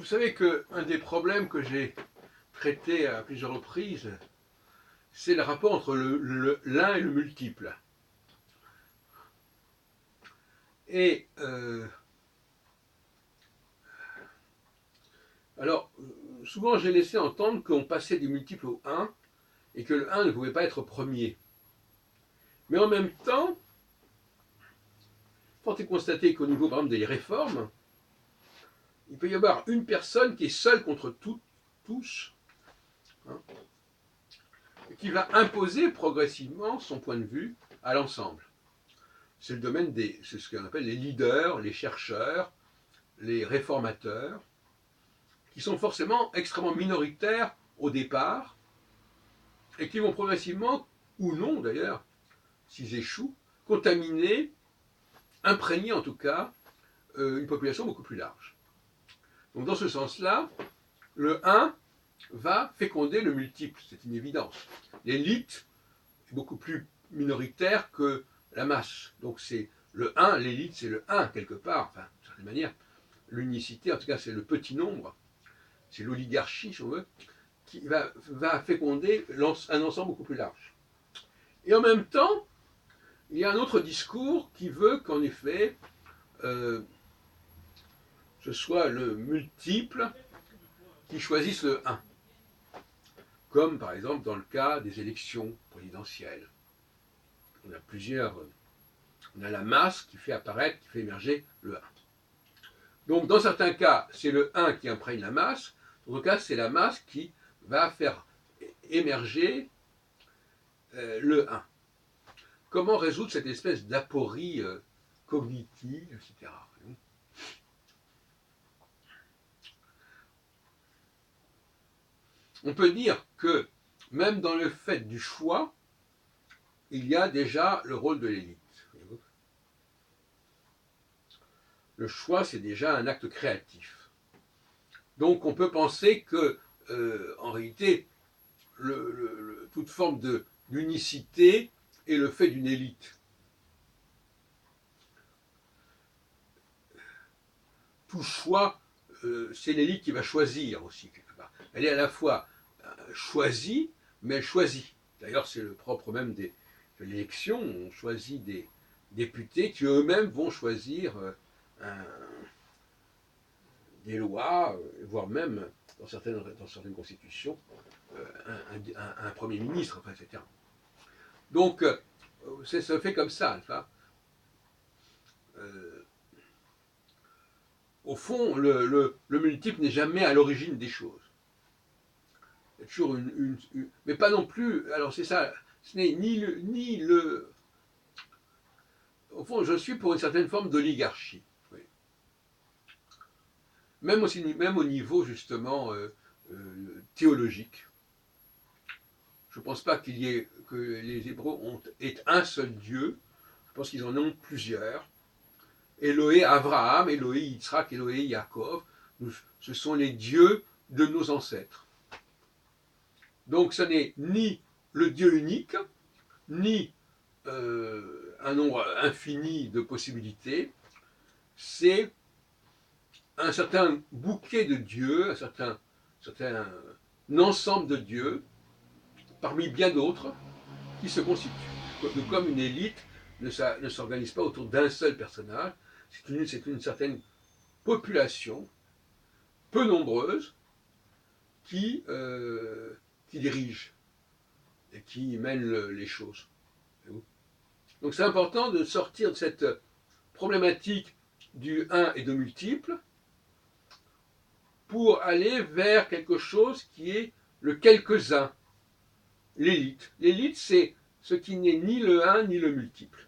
savez qu'un des problèmes que j'ai traité à plusieurs reprises, c'est le rapport entre l'un et le multiple. Et alors, souvent j'ai laissé entendre qu'on passait du multiple au 1 et que le 1 ne pouvait pas être premier. Mais en même temps, force est constaté qu'au niveau, par exemple, des réformes, il peut y avoir une personne qui est seule contre tous, hein, et qui va imposer progressivement son point de vue à l'ensemble. C'est le domaine c'est ce qu'on appelle les leaders, les chercheurs, les réformateurs, qui sont forcément extrêmement minoritaires au départ, et qui vont progressivement, ou non d'ailleurs, s'ils échouent, contaminer, imprégner en tout cas, une population beaucoup plus large. Donc dans ce sens-là, le 1 va féconder le multiple, c'est une évidence. L'élite est beaucoup plus minoritaire que la masse. Donc c'est le 1, l'élite c'est le 1 quelque part, enfin d'une certaine manière. L'unicité, en tout cas c'est le petit nombre, c'est l'oligarchie si on veut, qui va féconder un ensemble beaucoup plus large. Et en même temps, il y a un autre discours qui veut qu'en effet, ce soit le multiple qui choisisse le 1. Comme par exemple dans le cas des élections présidentielles. On a la masse qui fait apparaître, qui fait émerger le 1. Donc dans certains cas, c'est le 1 qui imprègne la masse, dans d'autres cas, c'est la masse qui va faire émerger le 1. Comment résoudre cette espèce d'aporie cognitive, etc. On peut dire que même dans le fait du choix, il y a déjà le rôle de l'élite. Le choix, c'est déjà un acte créatif. Donc on peut penser que, en réalité, toute forme d'unicité est le fait d'une élite. Tout choix, c'est l'élite qui va choisir aussi, quelque part. Elle est à la fois choisie, mais elle choisit. D'ailleurs, c'est le propre même de l'élection. On choisit des députés qui eux-mêmes vont choisir des lois, voire même, dans certaines constitutions, un Premier ministre, enfin, etc. Donc, ça se fait comme ça. Enfin, au fond, le multiple n'est jamais à l'origine des choses. Il y a toujours mais pas non plus. Alors c'est ça, ce n'est ni le. Au fond, je suis pour une certaine forme d'oligarchie. Oui. Même au niveau justement théologique. Je ne pense pas que les Hébreux aient un seul Dieu. Je pense qu'ils en ont plusieurs. Elohé Abraham, Elohé Yitzhak, Elohé Yaakov, ce sont les dieux de nos ancêtres. Donc ce n'est ni le Dieu unique, ni un nombre infini de possibilités, c'est un certain bouquet de dieux, un certain ensemble de dieux, parmi bien d'autres, qui se constituent. Comme une élite ne s'organise pas autour d'un seul personnage, c'est une certaine population, peu nombreuse, qui dirige et qui mène les choses. Donc c'est important de sortir de cette problématique du 1 et de multiple pour aller vers quelque chose qui est le quelques-uns, l'élite. L'élite, c'est ce qui n'est ni le 1 ni le multiple.